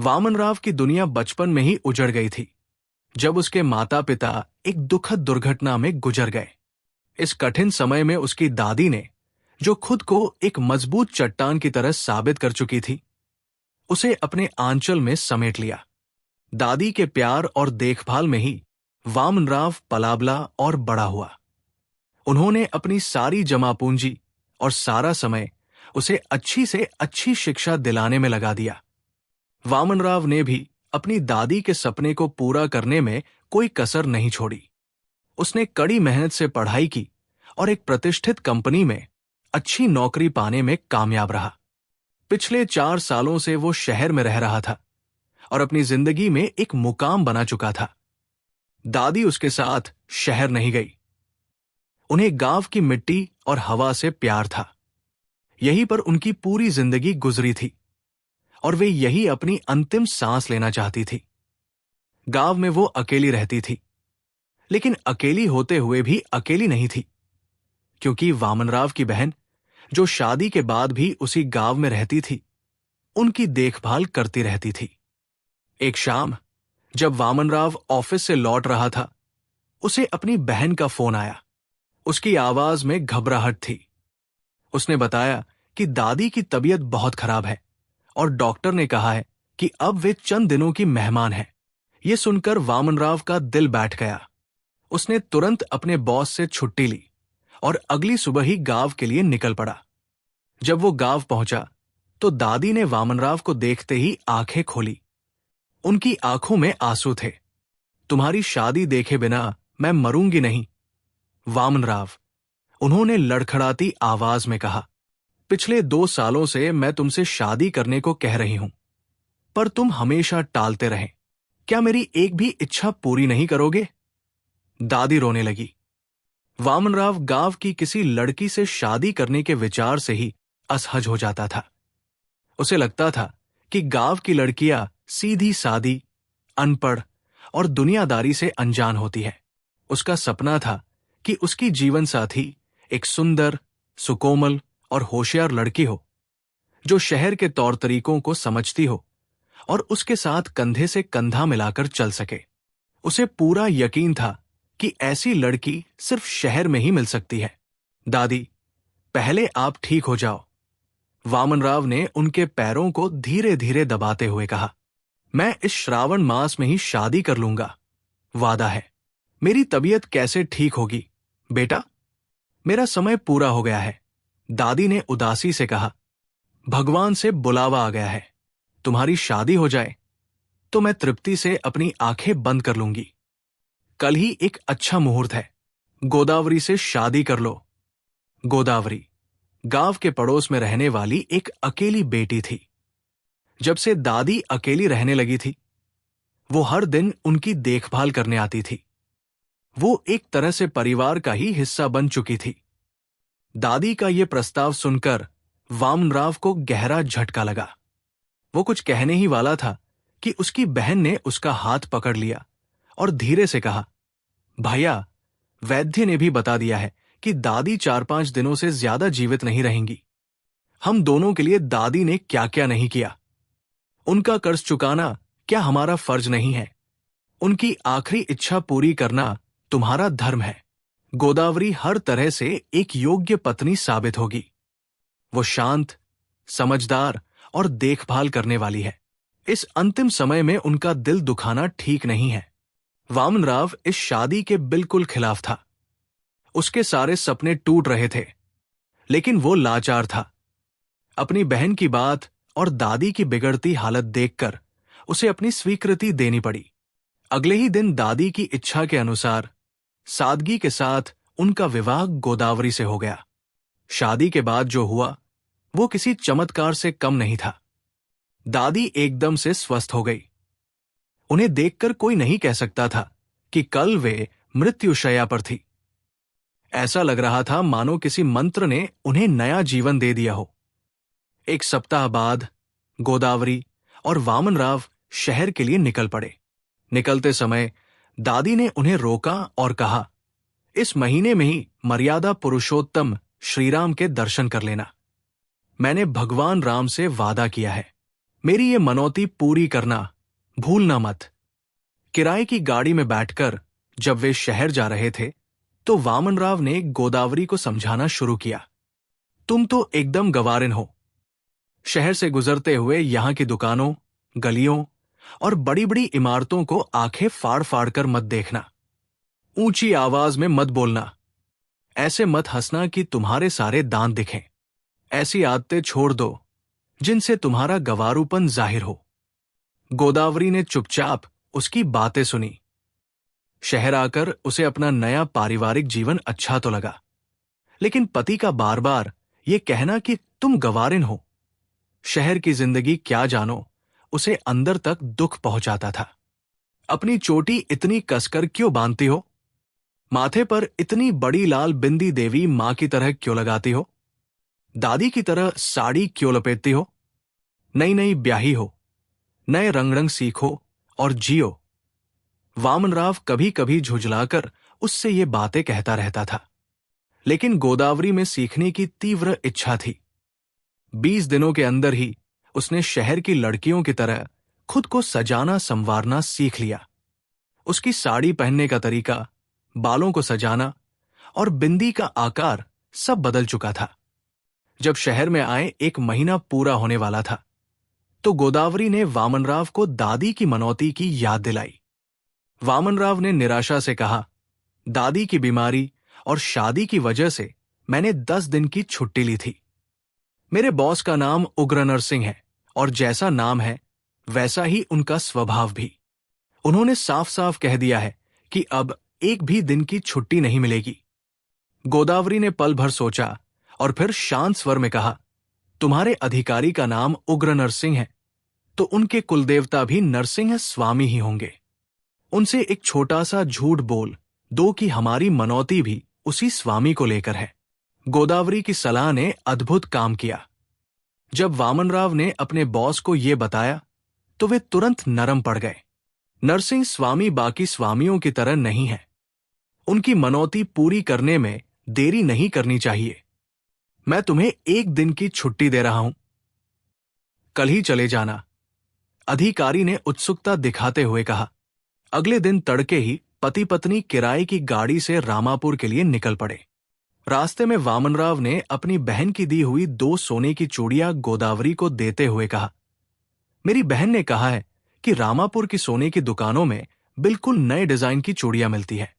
वामनराव की दुनिया बचपन में ही उजड़ गई थी जब उसके माता पिता एक दुखद दुर्घटना में गुजर गए। इस कठिन समय में उसकी दादी ने, जो खुद को एक मजबूत चट्टान की तरह साबित कर चुकी थी, उसे अपने आंचल में समेट लिया। दादी के प्यार और देखभाल में ही वामनराव पलाबला और बड़ा हुआ। उन्होंने अपनी सारी जमा पूंजी और सारा समय उसे अच्छी से अच्छी शिक्षा दिलाने में लगा दिया। वामनराव ने भी अपनी दादी के सपने को पूरा करने में कोई कसर नहीं छोड़ी। उसने कड़ी मेहनत से पढ़ाई की और एक प्रतिष्ठित कंपनी में अच्छी नौकरी पाने में कामयाब रहा। पिछले 4 सालों से वो शहर में रह रहा था और अपनी जिंदगी में एक मुकाम बना चुका था। दादी उसके साथ शहर नहीं गई। उन्हें गांव की मिट्टी और हवा से प्यार था। यहीं पर उनकी पूरी जिंदगी गुजरी थी और वे यही अपनी अंतिम सांस लेना चाहती थी। गांव में वो अकेली रहती थी, लेकिन अकेली होते हुए भी अकेली नहीं थी, क्योंकि वामनराव की बहन, जो शादी के बाद भी उसी गांव में रहती थी, उनकी देखभाल करती रहती थी। एक शाम जब वामनराव ऑफिस से लौट रहा था, उसे अपनी बहन का फोन आया। उसकी आवाज में घबराहट थी। उसने बताया कि दादी की तबीयत बहुत खराब है और डॉक्टर ने कहा है कि अब वे चंद दिनों की मेहमान हैं। यह सुनकर वामनराव का दिल बैठ गया। उसने तुरंत अपने बॉस से छुट्टी ली और अगली सुबह ही गांव के लिए निकल पड़ा। जब वो गांव पहुंचा तो दादी ने वामनराव को देखते ही आंखें खोली। उनकी आंखों में आंसू थे। तुम्हारी शादी देखे बिना मैं मरूंगी नहीं, वामनराव, उन्होंने लड़खड़ाती आवाज में कहा। पिछले 2 सालों से मैं तुमसे शादी करने को कह रही हूं, पर तुम हमेशा टालते रहे। क्या मेरी एक भी इच्छा पूरी नहीं करोगे? दादी रोने लगी। वामनराव गांव की किसी लड़की से शादी करने के विचार से ही असहज हो जाता था। उसे लगता था कि गांव की लड़कियां सीधी सादी, अनपढ़ और दुनियादारी से अनजान होती है। उसका सपना था कि उसकी जीवन साथी एक सुंदर, सुकोमल और होशियार लड़की हो, जो शहर के तौर तरीकों को समझती हो और उसके साथ कंधे से कंधा मिलाकर चल सके। उसे पूरा यकीन था कि ऐसी लड़की सिर्फ शहर में ही मिल सकती है। दादी, पहले आप ठीक हो जाओ, वामनराव ने उनके पैरों को धीरे धीरे दबाते हुए कहा। मैं इस श्रावण मास में ही शादी कर लूंगा, वादा है। मेरी तबीयत कैसे ठीक होगी बेटा? मेरा समय पूरा हो गया है, दादी ने उदासी से कहा। भगवान से बुलावा आ गया है। तुम्हारी शादी हो जाए तो मैं तृप्ति से अपनी आंखें बंद कर लूंगी। कल ही एक अच्छा मुहूर्त है, गोदावरी से शादी कर लो। गोदावरी गांव के पड़ोस में रहने वाली एक अकेली बेटी थी। जब से दादी अकेली रहने लगी थी, वो हर दिन उनकी देखभाल करने आती थी। वो एक तरह से परिवार का ही हिस्सा बन चुकी थी। दादी का ये प्रस्ताव सुनकर वामनराव को गहरा झटका लगा। वो कुछ कहने ही वाला था कि उसकी बहन ने उसका हाथ पकड़ लिया और धीरे से कहा, भैया, वैद्य ने भी बता दिया है कि दादी 4-5 दिनों से ज्यादा जीवित नहीं रहेंगी। हम दोनों के लिए दादी ने क्या क्या नहीं किया। उनका कर्ज चुकाना क्या हमारा फर्ज नहीं है? उनकी आखिरी इच्छा पूरी करना तुम्हारा धर्म है। गोदावरी हर तरह से एक योग्य पत्नी साबित होगी। वो शांत, समझदार और देखभाल करने वाली है। इस अंतिम समय में उनका दिल दुखाना ठीक नहीं है। वामनराव इस शादी के बिल्कुल खिलाफ था। उसके सारे सपने टूट रहे थे, लेकिन वो लाचार था। अपनी बहन की बात और दादी की बिगड़ती हालत देखकर उसे अपनी स्वीकृति देनी पड़ी। अगले ही दिन दादी की इच्छा के अनुसार सादगी के साथ उनका विवाह गोदावरी से हो गया। शादी के बाद जो हुआ वो किसी चमत्कार से कम नहीं था। दादी एकदम से स्वस्थ हो गई। उन्हें देखकर कोई नहीं कह सकता था कि कल वे मृत्युशैया पर थी। ऐसा लग रहा था मानो किसी मंत्र ने उन्हें नया जीवन दे दिया हो। एक सप्ताह बाद गोदावरी और वामनराव शहर के लिए निकल पड़े। निकलते समय दादी ने उन्हें रोका और कहा, इस महीने में ही मर्यादा पुरुषोत्तम श्रीराम के दर्शन कर लेना। मैंने भगवान राम से वादा किया है। मेरी ये मनौती पूरी करना भूलना मत। किराए की गाड़ी में बैठकर जब वे शहर जा रहे थे तो वामनराव ने गोदावरी को समझाना शुरू किया। तुम तो एकदम गवारिन हो। शहर से गुजरते हुए यहां की दुकानों, गलियों और बड़ी बड़ी इमारतों को आंखें फाड़ फाड़ कर मत देखना। ऊंची आवाज में मत बोलना। ऐसे मत हंसना कि तुम्हारे सारे दांत दिखें। ऐसी आदतें छोड़ दो जिनसे तुम्हारा गवारूपन जाहिर हो। गोदावरी ने चुपचाप उसकी बातें सुनी। शहर आकर उसे अपना नया पारिवारिक जीवन अच्छा तो लगा, लेकिन पति का बार बार ये कहना कि तुम गवारिन हो, शहर की जिंदगी क्या जानो, उसे अंदर तक दुख पहुंचाता था। अपनी चोटी इतनी कसकर क्यों बांधती हो? माथे पर इतनी बड़ी लाल बिंदी देवी मां की तरह क्यों लगाती हो? दादी की तरह साड़ी क्यों लपेटती हो? नई नई ब्याही हो, नए रंग रंग सीखो और जियो। वामनराव कभी कभी झुंझलाकर उससे ये बातें कहता रहता था, लेकिन गोदावरी में सीखने की तीव्र इच्छा थी। 20 दिनों के अंदर ही उसने शहर की लड़कियों की तरह खुद को सजाना संवारना सीख लिया। उसकी साड़ी पहनने का तरीका, बालों को सजाना और बिंदी का आकार सब बदल चुका था। जब शहर में आए 1 महीना पूरा होने वाला था तो गोदावरी ने वामनराव को दादी की मनौती की याद दिलाई। वामनराव ने निराशा से कहा, दादी की बीमारी और शादी की वजह से मैंने 10 दिन की छुट्टी ली थी। मेरे बॉस का नाम उग्र नरसिंह है और जैसा नाम है वैसा ही उनका स्वभाव भी। उन्होंने साफ साफ कह दिया है कि अब 1 भी दिन की छुट्टी नहीं मिलेगी। गोदावरी ने पल भर सोचा और फिर शांत स्वर में कहा, तुम्हारे अधिकारी का नाम उग्र नरसिंह है तो उनके कुलदेवता भी नरसिंह स्वामी ही होंगे। उनसे एक छोटा सा झूठ बोल दो कि हमारी मनौती भी उसी स्वामी को लेकर है। गोदावरी की सलाह ने अद्भुत काम किया। जब वामनराव ने अपने बॉस को यह बताया तो वे तुरंत नरम पड़ गए। नरसिंह स्वामी बाकी स्वामियों की तरह नहीं है। उनकी मनौती पूरी करने में देरी नहीं करनी चाहिए। मैं तुम्हें 1 दिन की छुट्टी दे रहा हूं, कल ही चले जाना, अधिकारी ने उत्सुकता दिखाते हुए कहा। अगले दिन तड़के ही पति पत्नी किराए की गाड़ी से रामापुर के लिए निकल पड़े। रास्ते में वामनराव ने अपनी बहन की दी हुई 2 सोने की चूड़ियां गोदावरी को देते हुए कहा, मेरी बहन ने कहा है कि रामापुर की सोने की दुकानों में बिल्कुल नए डिजाइन की चूड़ियां मिलती है।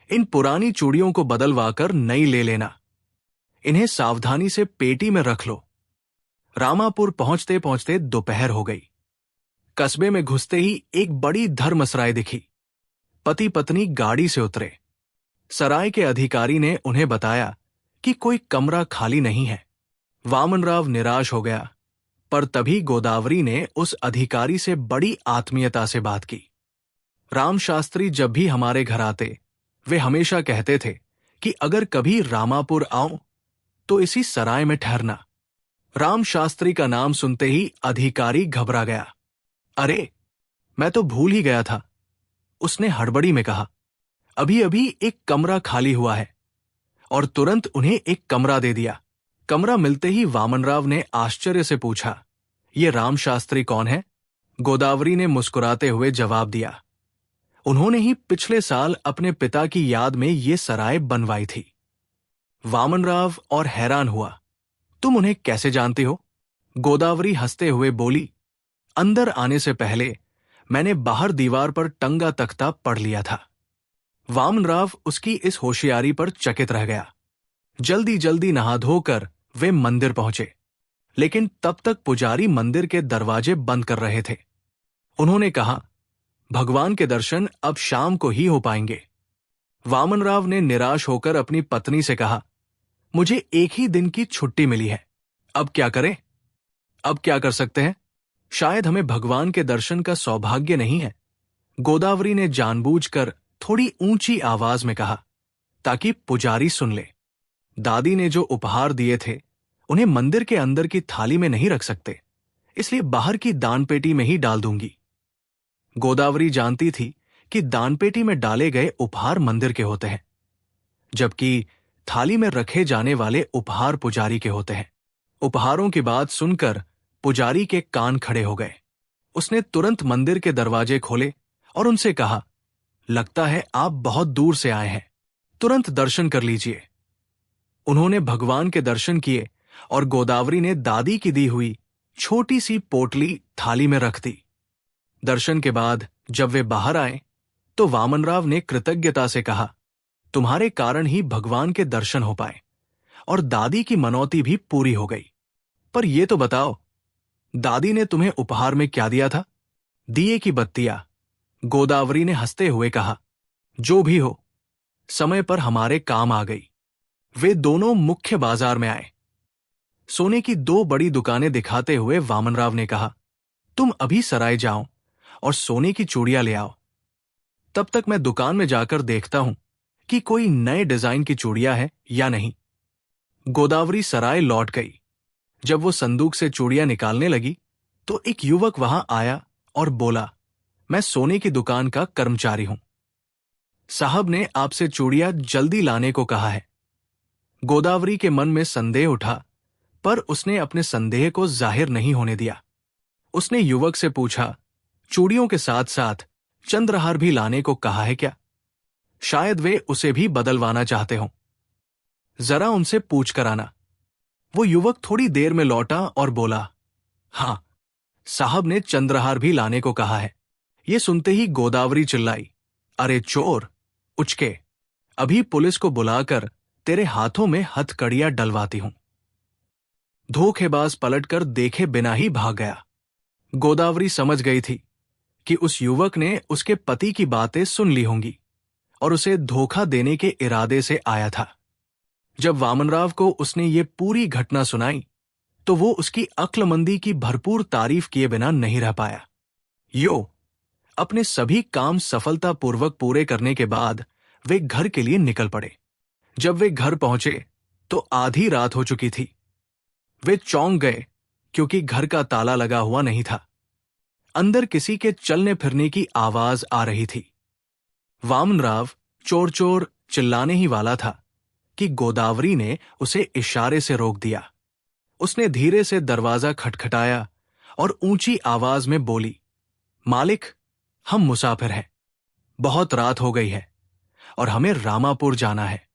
इन पुरानी चूड़ियों को बदलवाकर नई ले लेना। इन्हें सावधानी से पेटी में रख लो। रामापुर पहुंचते पहुंचते दोपहर हो गई। कस्बे में घुसते ही एक बड़ी धर्मसराय दिखी। पति पत्नी गाड़ी से उतरे। सराय के अधिकारी ने उन्हें बताया कि कोई कमरा खाली नहीं है। वामनराव निराश हो गया, पर तभी गोदावरी ने उस अधिकारी से बड़ी आत्मीयता से बात की। राम शास्त्री जब भी हमारे घर आते वे हमेशा कहते थे कि अगर कभी रामापुर आओ तो इसी सराय में ठहरना। राम शास्त्री का नाम सुनते ही अधिकारी घबरा गया। अरे, मैं तो भूल ही गया था, उसने हड़बड़ी में कहा। अभी अभी एक कमरा खाली हुआ है, और तुरंत उन्हें एक कमरा दे दिया। कमरा मिलते ही वामनराव ने आश्चर्य से पूछा, ये राम शास्त्री कौन है? गोदावरी ने मुस्कुराते हुए जवाब दिया, उन्होंने ही पिछले साल अपने पिता की याद में ये सराय बनवाई थी। वामनराव और हैरान हुआ, तुम उन्हें कैसे जानती हो? गोदावरी हंसते हुए बोली, अंदर आने से पहले मैंने बाहर दीवार पर टंगा तख्ता पढ़ लिया था। वामनराव उसकी इस होशियारी पर चकित रह गया। जल्दी जल्दी नहा धोकर वे मंदिर पहुंचे, लेकिन तब तक पुजारी मंदिर के दरवाजे बंद कर रहे थे। उन्होंने कहा, भगवान के दर्शन अब शाम को ही हो पाएंगे। वामनराव ने निराश होकर अपनी पत्नी से कहा, मुझे 1 ही दिन की छुट्टी मिली है, अब क्या करें? अब क्या कर सकते हैं? शायद हमें भगवान के दर्शन का सौभाग्य नहीं है। गोदावरी ने जानबूझकर थोड़ी ऊंची आवाज में कहा, ताकि पुजारी सुन ले। दादी ने जो उपहार दिए थे उन्हें मंदिर के अंदर की थाली में नहीं रख सकते, इसलिए बाहर की दानपेटी में ही डाल दूंगी। गोदावरी जानती थी कि दानपेटी में डाले गए उपहार मंदिर के होते हैं, जबकि थाली में रखे जाने वाले उपहार पुजारी के होते हैं। उपहारों की बात सुनकर पुजारी के कान खड़े हो गए। उसने तुरंत मंदिर के दरवाजे खोले और उनसे कहा, लगता है आप बहुत दूर से आए हैं, तुरंत दर्शन कर लीजिए। उन्होंने भगवान के दर्शन किए और गोदावरी ने दादी की दी हुई छोटी सी पोटली थाली में रख दी। दर्शन के बाद जब वे बाहर आए तो वामनराव ने कृतज्ञता से कहा, तुम्हारे कारण ही भगवान के दर्शन हो पाए और दादी की मनौती भी पूरी हो गई। पर यह तो बताओ, दादी ने तुम्हें उपहार में क्या दिया था? दिए की बत्तियां, गोदावरी ने हंसते हुए कहा। जो भी हो, समय पर हमारे काम आ गई। वे दोनों मुख्य बाजार में आए। सोने की 2 बड़ी दुकानें दिखाते हुए वामनराव ने कहा, तुम अभी सराय जाओ और सोने की चूड़ियां ले आओ। तब तक मैं दुकान में जाकर देखता हूं कि कोई नए डिजाइन की चूड़ियां है या नहीं। गोदावरी सराय लौट गई। जब वो संदूक से चूड़ियां निकालने लगी तो एक युवक वहां आया और बोला, मैं सोने की दुकान का कर्मचारी हूं। साहब ने आपसे चूड़ियां जल्दी लाने को कहा है। गोदावरी के मन में संदेह उठा, पर उसने अपने संदेह को जाहिर नहीं होने दिया। उसने युवक से पूछा, चूड़ियों के साथ साथ चंद्रहार भी लाने को कहा है क्या? शायद वे उसे भी बदलवाना चाहते हों। जरा उनसे पूछ कर आना। वो युवक थोड़ी देर में लौटा और बोला, हां, साहब ने चंद्रहार भी लाने को कहा है। ये सुनते ही गोदावरी चिल्लाई, अरे चोर, उचके, अभी पुलिस को बुलाकर तेरे हाथों में हथकड़ियां डलवाती हूं। धोखेबाज पलटकर देखे बिना ही भाग गया। गोदावरी समझ गई थी कि उस युवक ने उसके पति की बातें सुन ली होंगी और उसे धोखा देने के इरादे से आया था। जब वामनराव को उसने ये पूरी घटना सुनाई तो वो उसकी अक्लमंदी की भरपूर तारीफ किए बिना नहीं रह पाया। अपने सभी काम सफलतापूर्वक पूरे करने के बाद वे घर के लिए निकल पड़े। जब वे घर पहुंचे तो आधी रात हो चुकी थी। वे चौंक गए क्योंकि घर का ताला लगा हुआ नहीं था। अंदर किसी के चलने फिरने की आवाज आ रही थी। वामनराव चोर चोर चिल्लाने ही वाला था कि गोदावरी ने उसे इशारे से रोक दिया। उसने धीरे से दरवाजा खटखटाया और ऊंची आवाज में बोली, मालिक, हम मुसाफिर हैं। बहुत रात हो गई है और हमें रामापुर जाना है।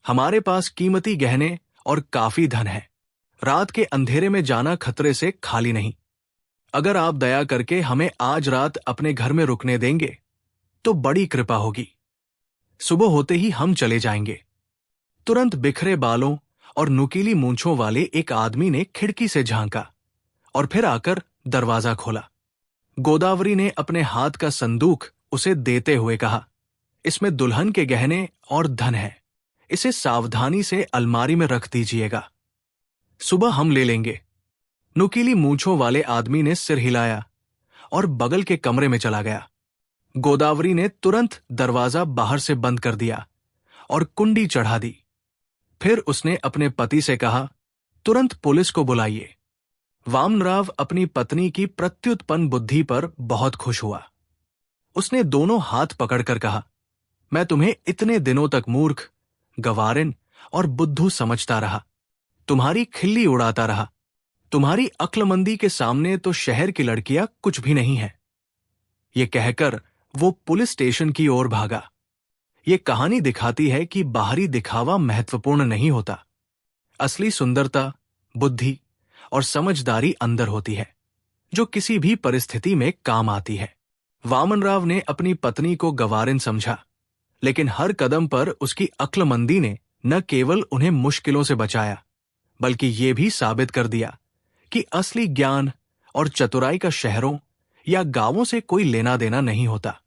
हमारे पास कीमती गहने और काफी धन है। रात के अंधेरे में जाना खतरे से खाली नहीं। अगर आप दया करके हमें आज रात अपने घर में रुकने देंगे तो बड़ी कृपा होगी। सुबह होते ही हम चले जाएंगे। तुरंत बिखरे बालों और नुकीली मूंछों वाले एक आदमी ने खिड़की से झांका और फिर आकर दरवाजा खोला। गोदावरी ने अपने हाथ का संदूक उसे देते हुए कहा, इसमें दुल्हन के गहने और धन है। इसे सावधानी से अलमारी में रख दीजिएगा। सुबह हम ले लेंगे। नुकीली मूंछों वाले आदमी ने सिर हिलाया और बगल के कमरे में चला गया। गोदावरी ने तुरंत दरवाजा बाहर से बंद कर दिया और कुंडी चढ़ा दी। फिर उसने अपने पति से कहा, तुरंत पुलिस को बुलाइए। वामनराव अपनी पत्नी की प्रत्युत्पन्न बुद्धि पर बहुत खुश हुआ। उसने दोनों हाथ पकड़कर कहा, मैं तुम्हें इतने दिनों तक मूर्ख, गवारिन और बुद्धू समझता रहा। तुम्हारी खिल्ली उड़ाता रहा। तुम्हारी अक्लमंदी के सामने तो शहर की लड़कियां कुछ भी नहीं है। ये कहकर वो पुलिस स्टेशन की ओर भागा। ये कहानी दिखाती है कि बाहरी दिखावा महत्वपूर्ण नहीं होता। असली सुंदरता, बुद्धि और समझदारी अंदर होती है, जो किसी भी परिस्थिति में काम आती है। वामनराव ने अपनी पत्नी को गवारिन समझा, लेकिन हर कदम पर उसकी अक्लमंदी ने न केवल उन्हें मुश्किलों से बचाया, बल्कि ये भी साबित कर दिया कि असली ज्ञान और चतुराई का शहरों या गांवों से कोई लेना देना नहीं होता।